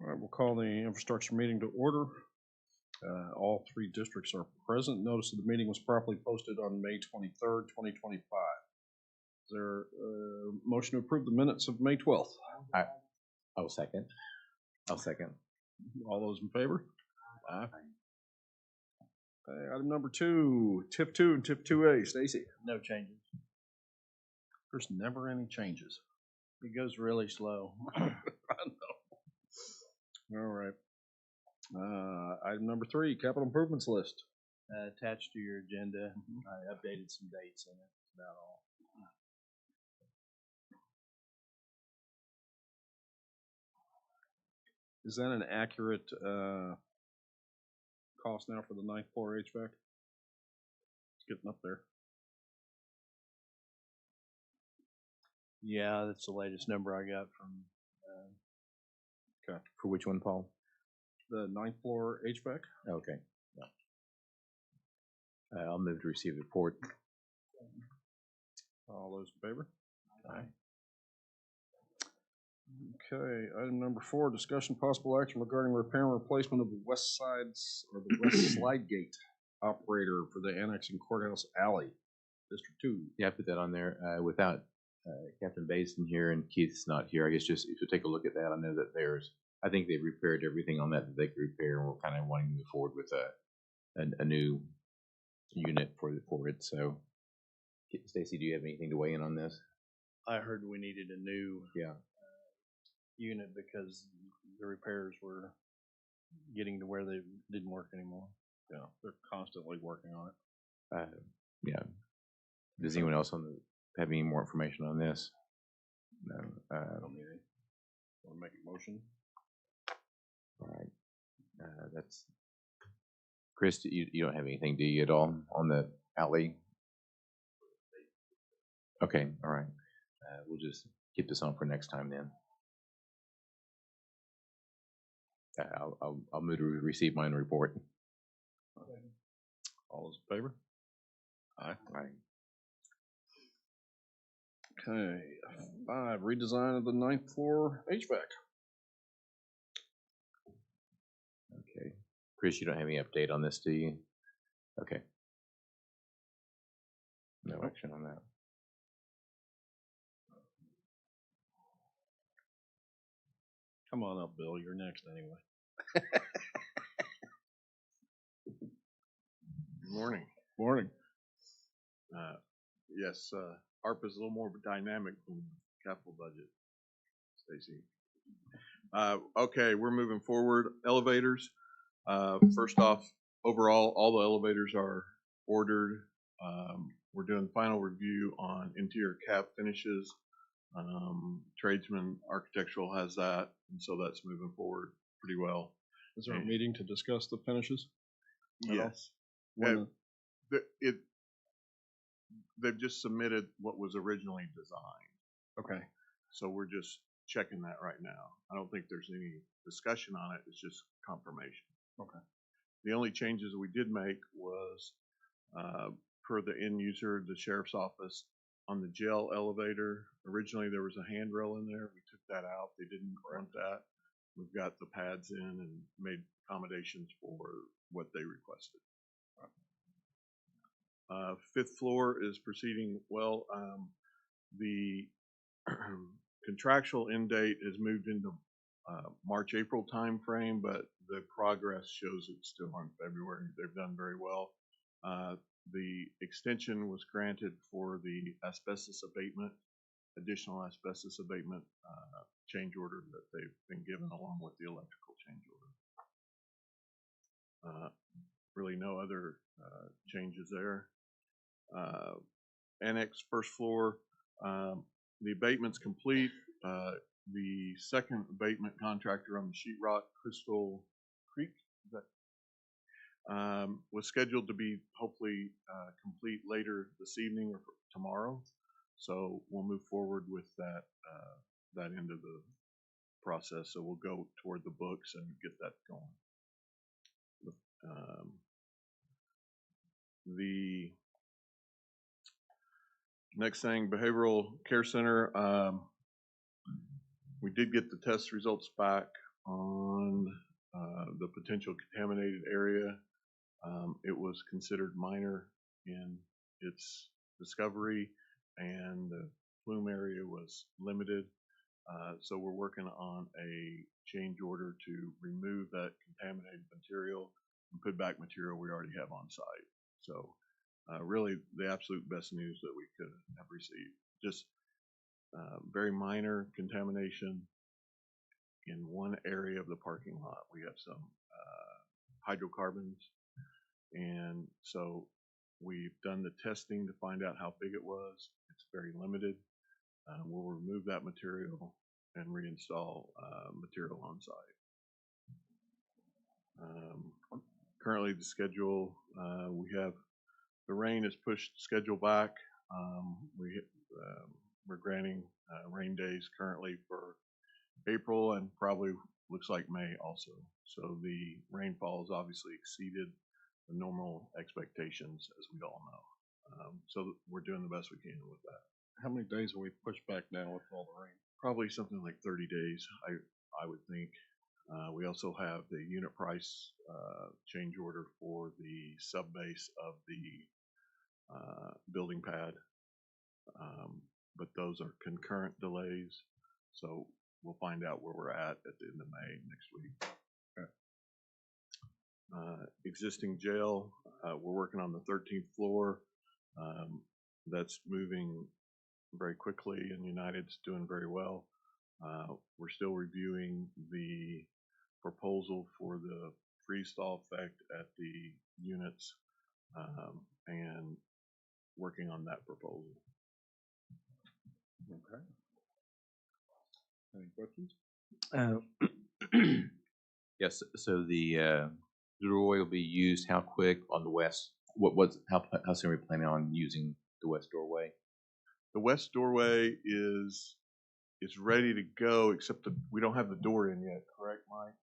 All right, we'll call the infrastructure meeting to order. All three districts are present. Notice of the meeting was properly posted on May 23rd, 2025. Is there a motion to approve the minutes of May 12th? I'll second. All those in favor? Aye. Item number 2, TIP 2 and TIP 2A. Stacy? No changes. There's never any changes. It goes really slow. I know. All right. Item number 3, capital improvements list. Attached to your agenda, I updated some dates in it. That's about all. Is that an accurate cost now for the 9th floor HVAC? It's getting up there. Yeah, that's the latest number I got from. Okay. For which one, Paul? The 9th floor HVAC? Okay. Yeah. I'll move to receive the report. All those in favor? Aye. Okay, item number 4, discussion possible action regarding repair and replacement of the west sides or the west slide gate operator for the annexing courthouse alley, District 2. Yeah, I put that on there without Captain Basin here and Keith's not here. I guess just if you take a look at that, I know that I think they've repaired everything on that they could repair, and we're kind of wanting to move forward with a new unit for it. So, Stacy, do you have anything to weigh in on this? I heard we needed a new Yeah. Unit because the repairs were getting to where they didn't work anymore. Yeah, they're constantly working on it. Yeah. Does anyone else have any more information on this? No. I don't need any. Want to make a motion? All right. That's Chris. You don't have anything, do you, at all on the alley? Okay. All right. We'll just keep this on for next time then. I'll move to receive my own report. All those in favor? Aye. Aye. Okay, 5, redesign of the 9th floor HVAC. Okay. Chris, you don't have any update on this, do you? Okay. No action on that. Come on up, Bill. You're next anyway. Good morning. Morning. Yes, ARP is a little more dynamic than capital budget, Stacy. Okay, we're moving forward. Elevators. First off, overall, all the elevators are ordered. We're doing final review on interior cap finishes. Tradesman Architectural has that, and so that's moving forward pretty well. Is there a meeting to discuss the finishes? Yes. They've just submitted what was originally designed. Okay. So we're just checking that right now. I don't think there's any discussion on it. It's just confirmation. Okay. The only changes we did make was per the end user, the sheriff's office, on the jail elevator. Originally there was a handrail in there. We took that out. They didn't want that. We've got the pads in and made accommodations for what they requested. 5th floor is proceeding well. The contractual end date has moved into March, April timeframe, but the progress shows it's still on February. They've done very well. The extension was granted for the asbestos abatement, additional asbestos abatement change order that they've been given along with the electrical change order. really no other changes there. Annex first floor, the abatement's complete. The second abatement contractor on the sheetrock, Crystal Creek, is that, was scheduled to be hopefully complete later this evening or tomorrow. So we'll move forward with that that end of the process. So we'll go toward the books and get that going. The next thing, behavioral care center. We did get the test results back on the potential contaminated area. It was considered minor in its discovery, and the plume area was limited. So we're working on a change order to remove that contaminated material and put back material we already have on site. So really the absolute best news that we could have received. Just very minor contamination in one area of the parking lot. We have some hydrocarbons, and so we've done the testing to find out how big it was. It's very limited. We'll remove that material and reinstall material on site. Currently the schedule, we have, the rain has pushed the schedule back. We're granting rain days currently for April and probably looks like May also. So the rainfall has obviously exceeded the normal expectations, as we all know. So we're doing the best we can with that. How many days are we pushed back now with all the rain? Probably something like 30 days, I would think. We also have the unit price change order for the sub-base of the building pad. But those are concurrent delays, so we'll find out where we're at the end of May next week. Okay. Existing jail, we're working on the 13th floor. That's moving very quickly, and United's doing very well. We're still reviewing the proposal for the freeze-thaw effect at the units and working on that proposal. Okay. Any questions? Yes, so the doorway will be used how quick on the west? How soon are we planning on using the west doorway? The west doorway is ready to go, except that we don't have the door in yet, correct, Mike?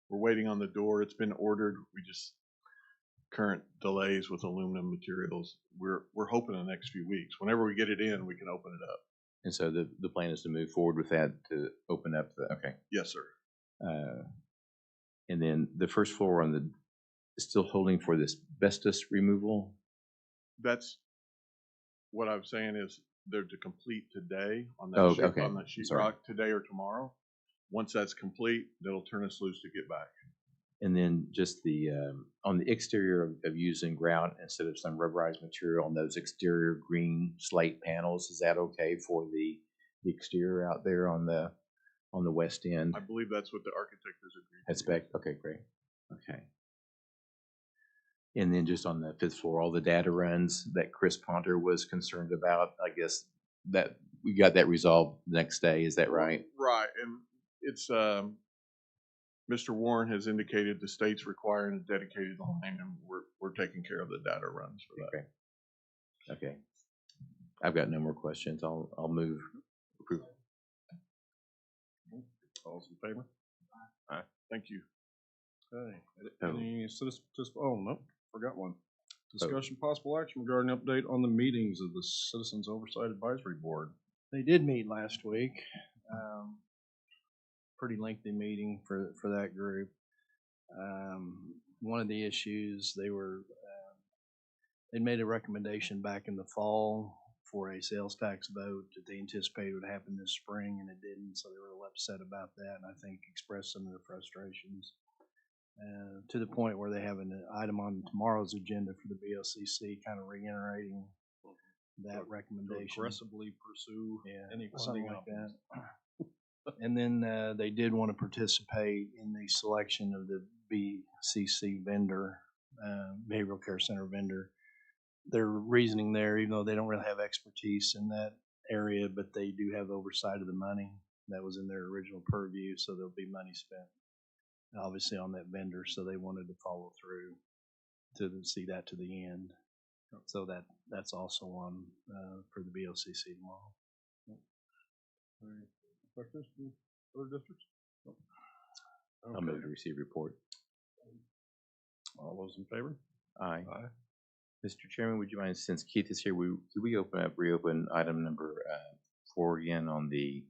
We're waiting on the door. It's been ordered. We just current delays with aluminum materials. We're hoping in the next few weeks. Whenever we get it in, we can open it up. And so the plan is to move forward with that to open up the, okay. Yes, sir. And then the first floor on the, is still holding for this asbestos removal? That's what I'm saying is they're to complete today on that on that sheetrock today or tomorrow. Once that's complete, that'll turn us loose to get back. And then just the on the exterior of using grout instead of some rubberized material on those exterior green slate panels, is that okay for the exterior out there on the west end? I believe that's what the architect has agreed. That's spec. Okay, great. Okay. And then just on the 5th floor, all the data runs that Chris Ponter was concerned about, I guess that we got that resolved the next day. Is that right? Right, and it's Mr. Warren has indicated the state's requiring a dedicated line, and we're taking care of the data runs for that. Okay. I've got no more questions. I'll move approval. All's in favor? Aye. Thank you. Okay. Any citizen? Oh no, forgot one. Discussion possible action regarding update on the meetings of the Citizens Oversight Advisory Board. They did meet last week. Pretty lengthy meeting for that group. One of the issues they made a recommendation back in the fall for a sales tax vote that they anticipated would happen this spring, and it didn't, so they were a little upset about that, and I think expressed some of their frustrations to the point where they have an item on tomorrow's agenda for the BOCC kind of reiterating that recommendation. Aggressively pursue any something funding like that. And then they did want to participate in the selection of the BCC vendor behavioral care center vendor. Their reasoning there, even though they don't really have expertise in that area, but they do have oversight of the money that was in their original purview, so there'll be money spent obviously on that vendor, so they wanted to follow through to see that to the end. So that's also on for the BOCC tomorrow. Any questions from other districts? No. I'll move to receive report. All those in favor? Aye. Aye. Mr. Chairman, would you mind, since Keith is here, could we reopen item number 4 again on the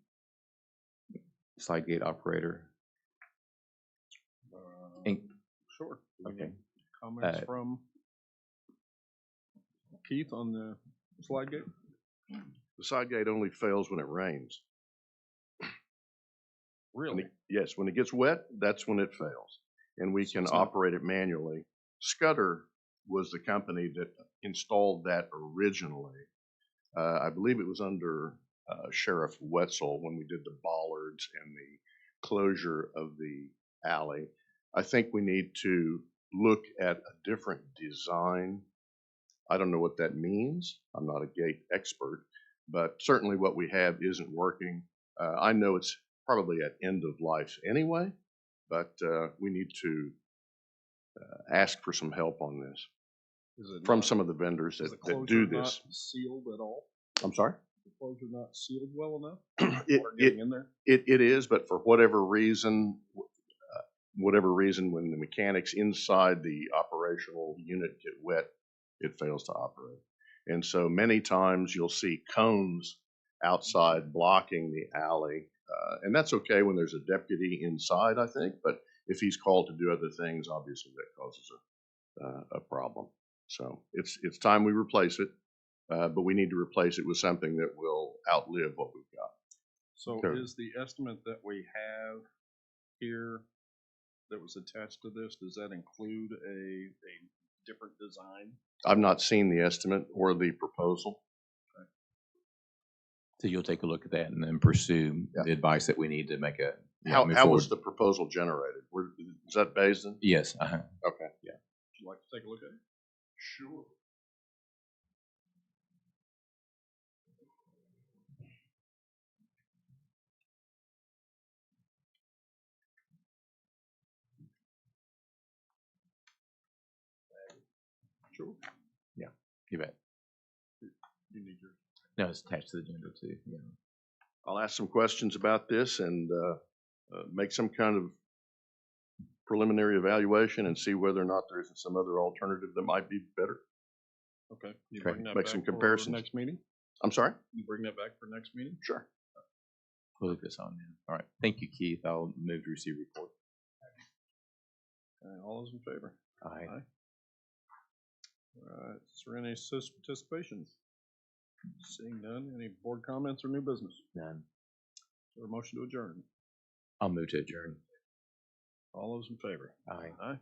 slide gate operator? Sure. Okay. Comments from Keith on the slide gate? The side gate only fails when it rains. Really? Yes, when it gets wet, that's when it fails. And we can it's not- operate it manually. Scudder was the company that installed that originally. I believe it was under Sheriff Wetzel when we did the bollards and the closure of the alley. I think we need to look at a different design. I don't know what that means. I'm not a gate expert, but certainly what we have isn't working. I know it's probably at end of life anyway, but we need to ask for some help on this Is it from not- some of the vendors is that the do closure this. not sealed at all? I'm sorry? The closure not sealed well enough? It, Water it, getting in there? it is, but for whatever reason, when the mechanics inside the operational unit get wet, it fails to operate. And so many times you'll see cones outside blocking the alley. And that's okay when there's a deputy inside, I think, but if he's called to do other things, obviously that causes a problem. So it's time we replace it, but we need to replace it with something that will outlive what we've got. So Okay. is the estimate that we have here that was attached to this, does that include a different design? I've not seen the estimate or the proposal. So you'll take a look at that and then pursue Yeah. the advice that we need to make a How move was forward. the proposal generated? Is that Basin? Yes. Okay. Would you like to take a look at it? Sure. Sure. You bet. You need your, No, it's attached to the agenda too. Yeah. I'll ask some questions about this and make some kind of preliminary evaluation and see whether or not there's some other alternative that might be better. okay. You Okay. bring that Make back some for comparisons. next meeting? I'm sorry? You bring that back for next meeting? Sure. We'll leave this on now. All right. Thank you, Keith. I'll move to receive report. All those in favor? Aye. Aye. All right, is there any participation? Seeing none, any board comments or new business? None. Is there a motion to adjourn? I'll move to adjourn. All those in favor? Aye. Aye.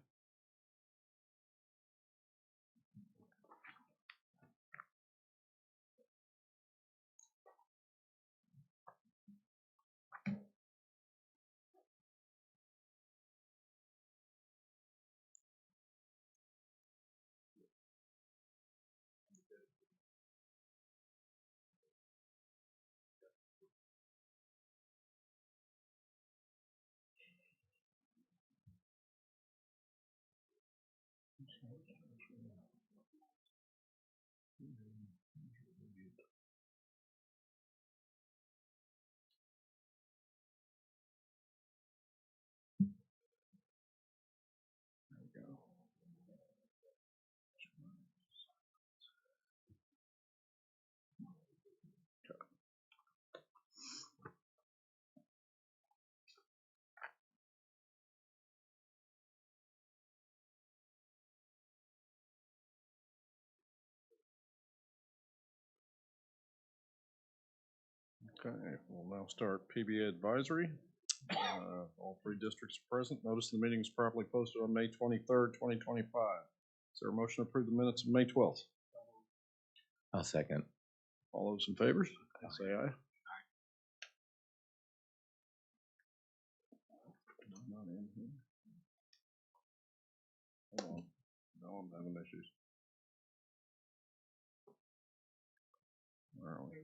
There we go. Okay, we'll now start PBA advisory. All three districts are present. Notice the meeting is properly posted on May 23rd, 2025. Is there a motion to approve the minutes of May 12th? I'll second. All those in favor, say aye. Not in here. Hold on. No, having issues. Where are we?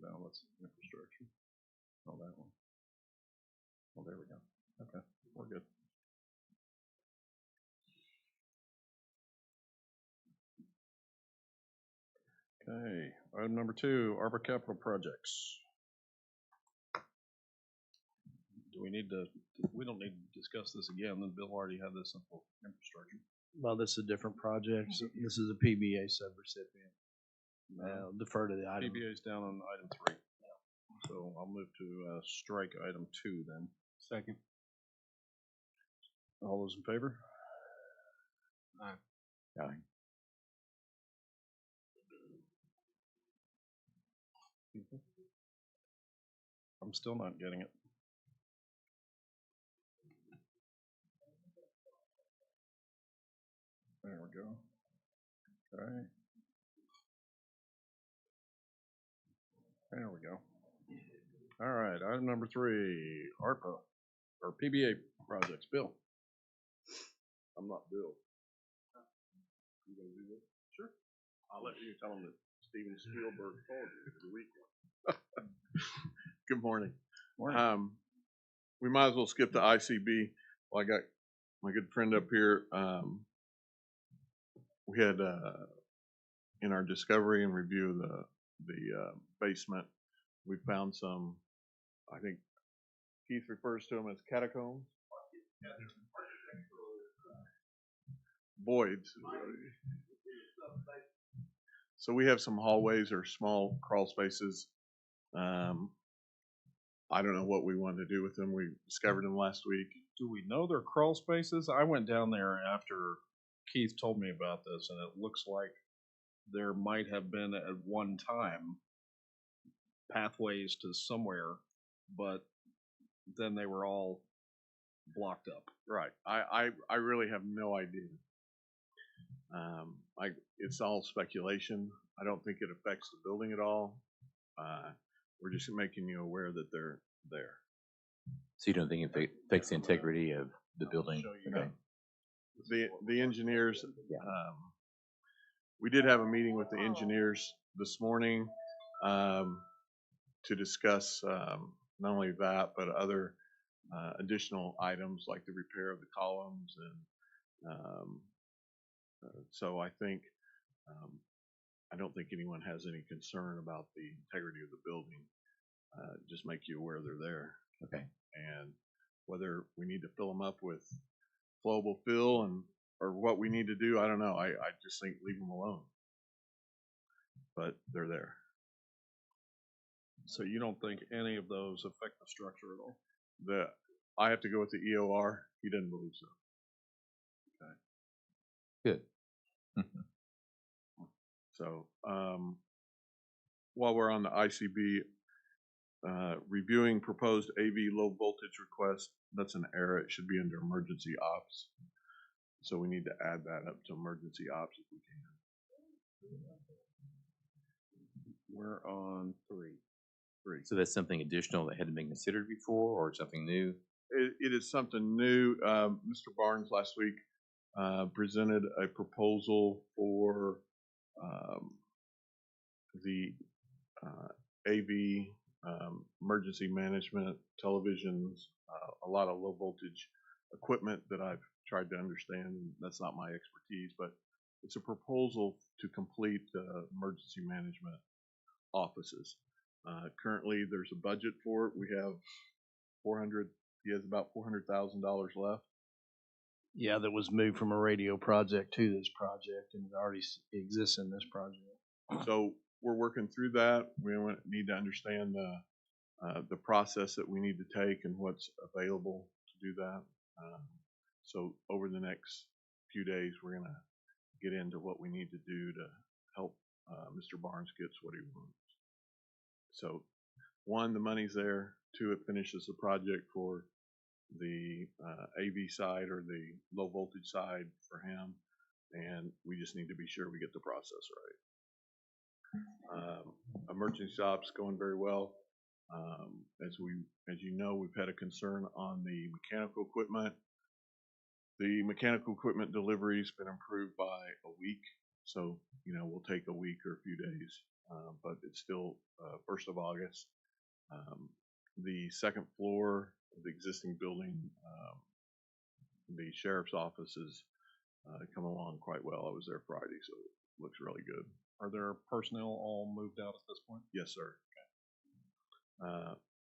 No, that's infrastructure. Oh, that one. Oh, there we go. Okay, we're good. Okay, item number 2, ARPA capital projects. Do we need to, we don't need to discuss this again, then Bill already had this infrastructure. Well, this is a different project. So this is a PBA subrecipient. I'll defer to the item. PBA is down on item 3. So I'll move to strike item 2 then. Second. All those in favor? Aye. I'm still not getting it. There we go. All right. There we go. All right, item number 3, ARPA, or PBA projects. Bill? I'm not Bill. You gonna do this? Sure. I'll let you tell him that Steven Spielberg told you the week. Good morning. Morning. We might as well skip to ICB. Well, I got my good friend up here. We had, in our discovery and review of the basement, we found some, I think Keith refers to them as catacombs. Voids. So we have some hallways or small crawl spaces. I don't know what we wanted to do with them. We discovered them last week. Do we know they're crawl spaces? I went down there after Keith told me about this, and it looks like there might have been at one time pathways to somewhere, but then they were all blocked up. Right. I really have no idea. It's all speculation. I don't think it affects the building at all. We're just making you aware that they're there. So you don't think it affects the integrity of the building? Okay. The engineers, Yeah. we did have a meeting with the engineers this morning to discuss not only that, but other additional items like the repair of the columns. And so I think, I don't think anyone has any concern about the integrity of the building. Just make you aware they're there. Okay. And whether we need to fill them up with flowable fill or what we need to do, I don't know. I just think leave them alone. But they're there. So you don't think any of those affect the structure at all? I have to go with the EOR. He doesn't believe so. Good. So while we're on the ICB, reviewing proposed AV low voltage request, that's an error. It should be under emergency ops. So we need to add that up to emergency ops if we can. We're on 3. So that's something additional that hadn't been considered before, or something new? It is something new. Mr. Barnes last week presented a proposal for the AV emergency management televisions, a lot of low voltage equipment that I've tried to understand. That's not my expertise, but it's a proposal to complete the emergency management offices. Currently, there's a budget for it. We have he has about $400,000 left. Yeah, that was moved from a radio project to this project, and it already exists in this project. So we're working through that. We need to understand the process that we need to take and what's available to do that. So over the next few days, we're going to get into what we need to do to help Mr. Barnes gets what he wants. So 1, the money's there. 2, it finishes the project for the AV side or the low voltage side for him. And we just need to be sure we get the process right. Emergency ops going very well. As you know, we've had a concern on the mechanical equipment. The mechanical equipment delivery's been improved by a week, so, we'll take a week or a few days, but it's still, 1st of August. The second floor of the existing building, the sheriff's office is, come along quite well. I was there Friday, so it looks really good. Are there personnel all moved out at this point? Yes, sir.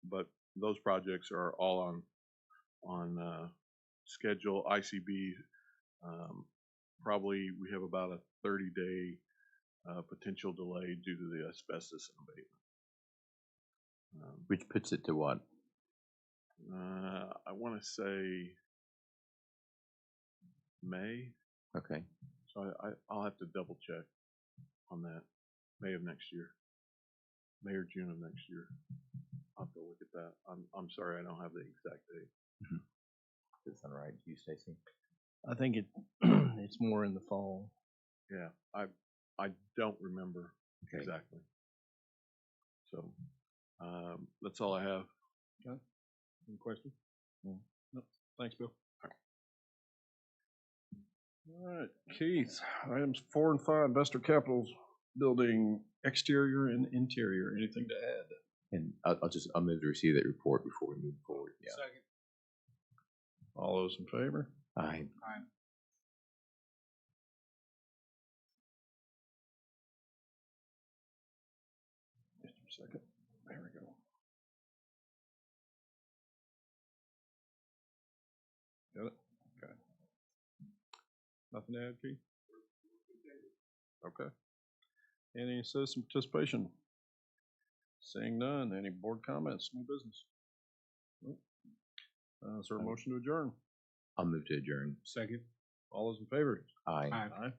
But those projects are all on schedule. ICB, probably we have about a 30-day potential delay due to the asbestos abatement. Which puts it to what? I want to say May, Okay. so I'll have to double check on that. May of next year, May or June of next year. I'll have to look at that. I'm sorry, I don't have the exact date. Does that sound right to you, Stacy? I think it's more in the fall. Yeah, I don't remember Okay. exactly. So that's all I have. Any questions? No. Thanks, Bill. All right, Keith, items 4 and 5, Investor Capital's building exterior and interior. Anything to add? And I'll move to receive that report before we move forward. Yeah. Second. All those in favor? Aye. Just a second. There we go. Got it? Okay. Nothing to add, Keith? Okay. Any citizen participation? Seeing none. Any board comments? New business? Nope. Is there a motion to adjourn? I'll move to adjourn. Second. All those in favor? Aye. Aye.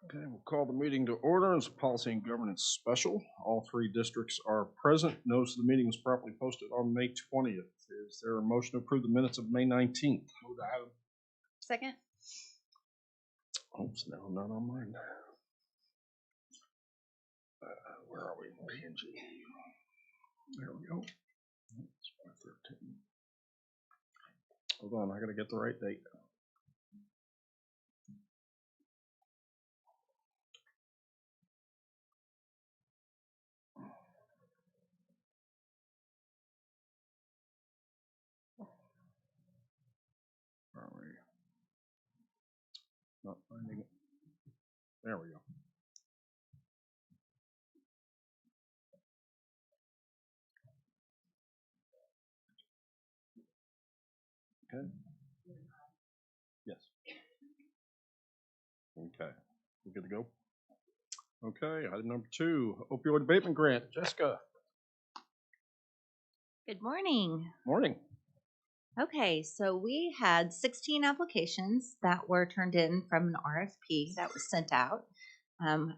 Okay, we'll call the meeting to order. It's a policy and governance special. All three districts are present. Notice of the meeting was properly posted on May 20th. Is there a motion to approve the minutes of May 19th? Second? Oops, no, not on mine. Where are we? P&G. There we go. It's 5:13. Hold on, I gotta get the right date. Where are we? Not finding it. There we go. Okay. Yes. Okay, we good to go? Okay, item number 2, opioid abatement grant. Jessica, Good morning. morning. Okay, so we had 16 applications that were turned in from an RFP that was sent out.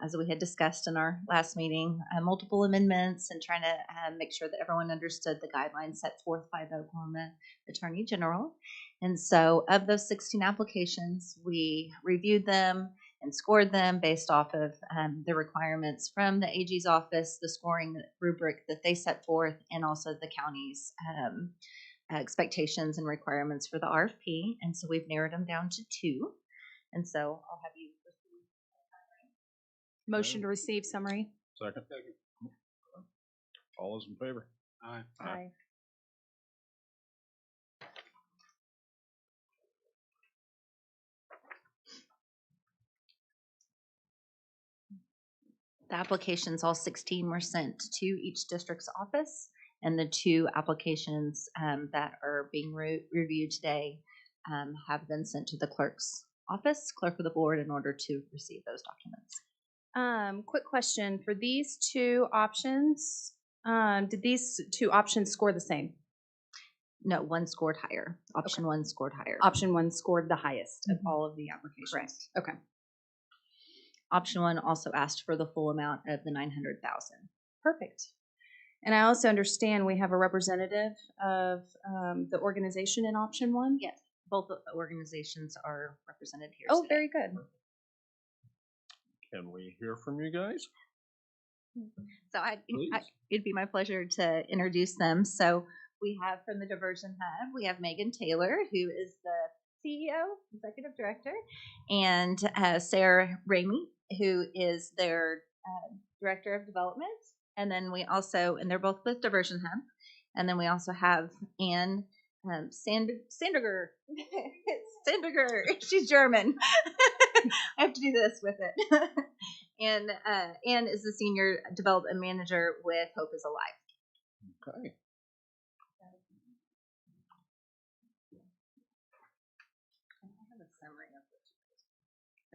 As we had discussed in our last meeting, multiple amendments and trying to make sure that everyone understood the guidelines set forth by the Oklahoma Attorney General. And so of those 16 applications, we reviewed them and scored them based off of the requirements from the AG's office, the scoring rubric that they set forth, and also the county's expectations and requirements for the RFP. And so we've narrowed them down to 2. And so I'll have you proceed. Motion to receive summary. Second. All those in favor? Aye. Aye. The applications, all 16, were sent to each district's office, and the 2 applications that are being reviewed today have been sent to the clerk's office, clerk of the board, in order to receive those documents. Quick question. For these 2 options, did these 2 options score the same? No, one scored higher. Option 1 scored higher. Option 1 scored the highest of all of the applications. Correct. Okay. Option 1 also asked for the full amount of the $900,000. Perfect. And I also understand we have a representative of the organization in option 1. Yes, both organizations are represented here Oh, today. very good. Can we hear from you guys? So Please. it'd be my pleasure to introduce them. So we have from the Diversion Hub, we have Megan Taylor, who is the CEO, Executive Director, and Sarah Ramey, who is their Director of Development. And then we also, and they're both with Diversion Hub. And then we also have Anne Sandiger. Sandiger. She's German. I have to do this with it. And Anne is the Senior Development Manager with Hope is Alive. Okay.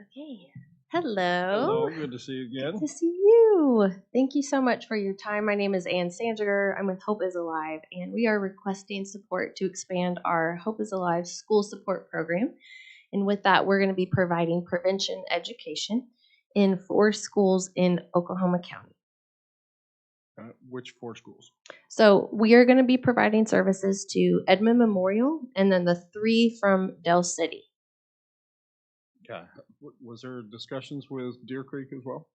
Okay. Hello. Hello, good to see you again. Good to see you. Thank you so much for your time. My name is Ann Sandiger. I'm with Hope is Alive, and we are requesting support to expand our Hope is Alive school support program. And with that, we're going to be providing prevention education in 4 schools in Oklahoma County. Which 4 schools? So we are going to be providing services to Edmond Memorial and then the 3 from Del City. Okay. Was there discussions with Deer Creek as well?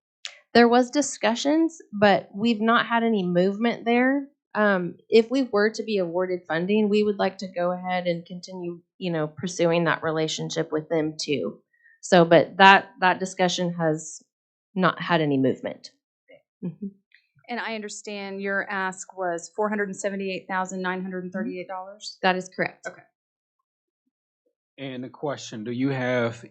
There was discussions, but we've not had any movement there. If we were to be awarded funding, we would like to go ahead and continue, pursuing that relationship with them too. So, but that discussion has not had any movement. Mm-hmm. And I understand your ask was $478,938. That is correct. Okay. And the question, do you have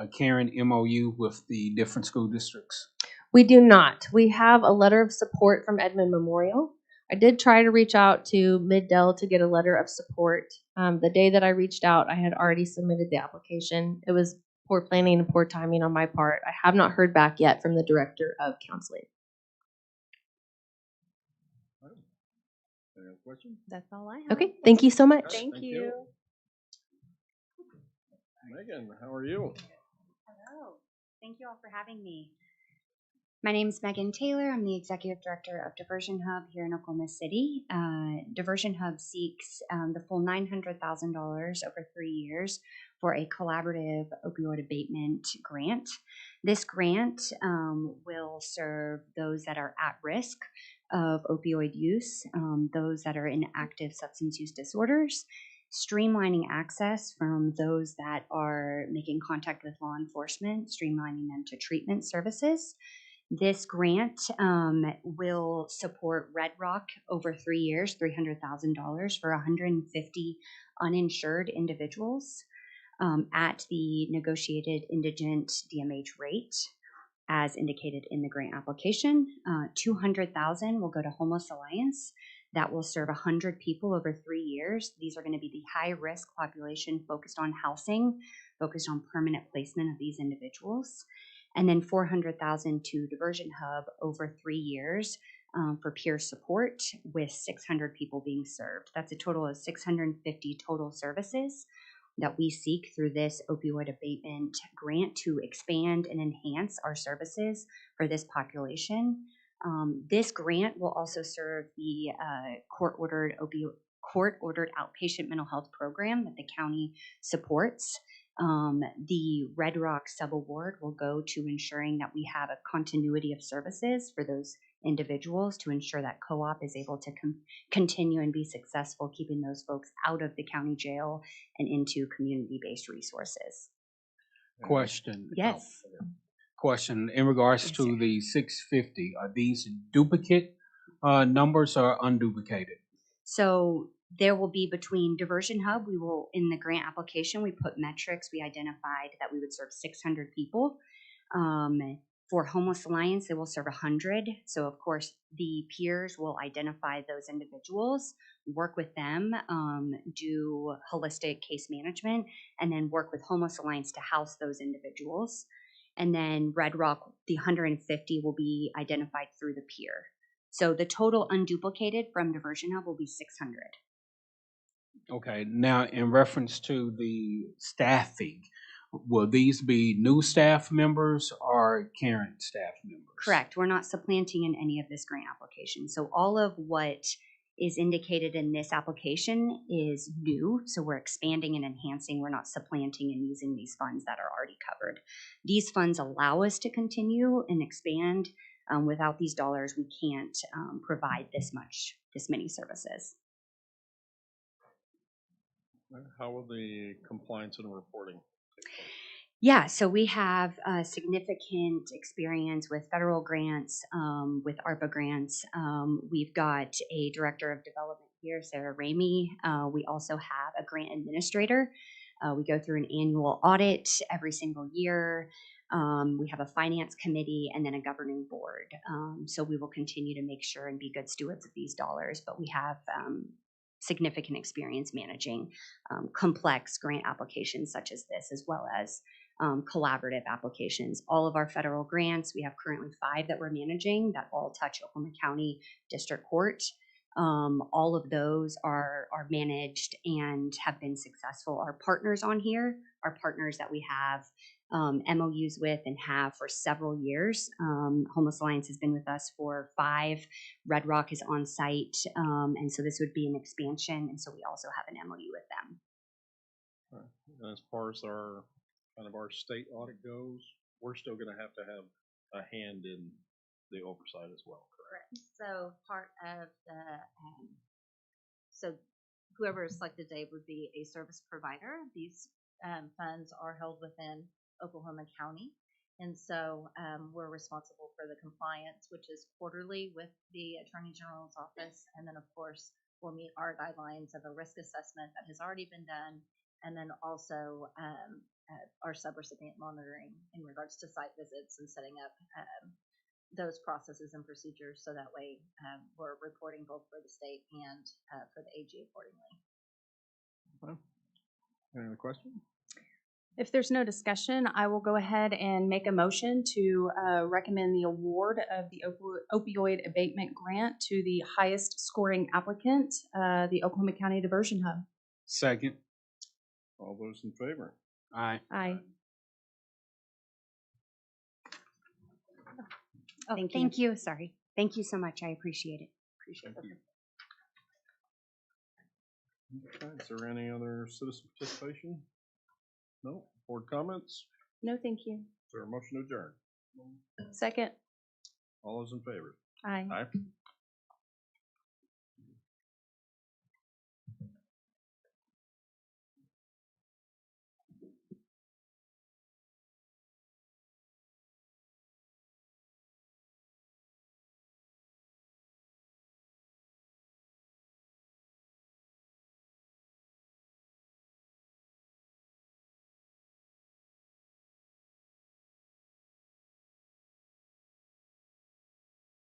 a Karen MOU with the different school districts? We do not. We have a letter of support from Edmond Memorial. I did try to reach out to Mid-Del to get a letter of support. The day that I reached out, I had already submitted the application. It was poor planning and poor timing on my part. I have not heard back yet from the director of counseling. Any other questions? That's all I have. Okay, thank you so much. Thank you. Megan, how are you? Hello. Thank you all for having me. My name is Megan Taylor. I'm the Executive Director of Diversion Hub here in Oklahoma City. Diversion Hub seeks the full $900,000 over 3 years for a collaborative opioid abatement grant. This grant will serve those that are at risk of opioid use, those that are in active substance use disorders, streamlining access from those that are making contact with law enforcement, streamlining them to treatment services. This grant will support Red Rock over 3 years, $300,000 for 150 uninsured individuals at the negotiated indigent DMH rate, as indicated in the grant application. $200,000 will go to Homeless Alliance. That will serve 100 people over 3 years. These are going to be the high-risk population focused on housing, focused on permanent placement of these individuals. And then $400,000 to Diversion Hub over 3 years for peer support, with 600 people being served. That's a total of 650 total services that we seek through this opioid abatement grant to expand and enhance our services for this population. This grant will also serve the court-ordered outpatient mental health program that the county supports. The Red Rock subaward will go to ensuring that we have a continuity of services for those individuals to ensure that co-op is able to continue and be successful, keeping those folks out of the county jail and into community-based resources. Question. Yes. Question in regards Yes, to sir. the 650. Are these duplicate numbers or unduplicated? So there will be between Diversion Hub, we will, in the grant application, we put metrics. We identified that we would serve 600 people. For Homeless Alliance, they will serve 100. So, of course, the peers will identify those individuals, work with them, do holistic case management, and then work with Homeless Alliance to house those individuals. And then Red Rock, the 150 will be identified through the peer. So the total unduplicated from Diversion Hub will be 600. Okay. Now, in reference to the staffing, will these be new staff members or current staff members? Correct. We're not supplanting in any of this grant application. So all of what is indicated in this application is new. So we're expanding and enhancing. We're not supplanting and using these funds that are already covered. These funds allow us to continue and expand. Without these dollars, we can't provide this many services. How will the compliance and reporting take place? Yeah, so we have significant experience with federal grants, with ARPA grants. We've got a director of development here, Sarah Ramey. We also have a grant administrator. We go through an annual audit every single year. We have a finance committee and then a governing board. So we will continue to make sure and be good stewards of these dollars, but we have significant experience managing complex grant applications such as this, as well as collaborative applications. All of our federal grants, we have currently 5 that we're managing that all touch Oklahoma County District Court. All of those are managed and have been successful. Our partners on here are partners that we have MOUs with and have for several years. Homeless Alliance has been with us for 5. Red Rock is on site, and so this would be an expansion, and so we also have an MOU with them. And as far as our state audit goes, we're still going to have a hand in the oversight as well, correct? So part of the, so whoever is selected today would be a service provider. These funds are held within Oklahoma County. And so we're responsible for the compliance, which is quarterly with the Attorney General's office. And then, of course, we'll meet our guidelines of a risk assessment that has already been done. And then also our subrecipient monitoring in regards to site visits and setting up those processes and procedures, so that way we're reporting both for the state and for the AG accordingly. Any other questions? If there's no discussion, I will go ahead and make a motion to recommend the award of the opioid abatement grant to the highest scoring applicant, the Oklahoma County Diversion Hub. Second. All those in favor? Aye. Aye. Oh, thank you. Sorry. Thank you so much. I appreciate it. Thank you. Okay, is there any other citizen participation? No? Board comments? No, thank you. Is there a motion to adjourn? Second. All those in favor? Aye. Aye.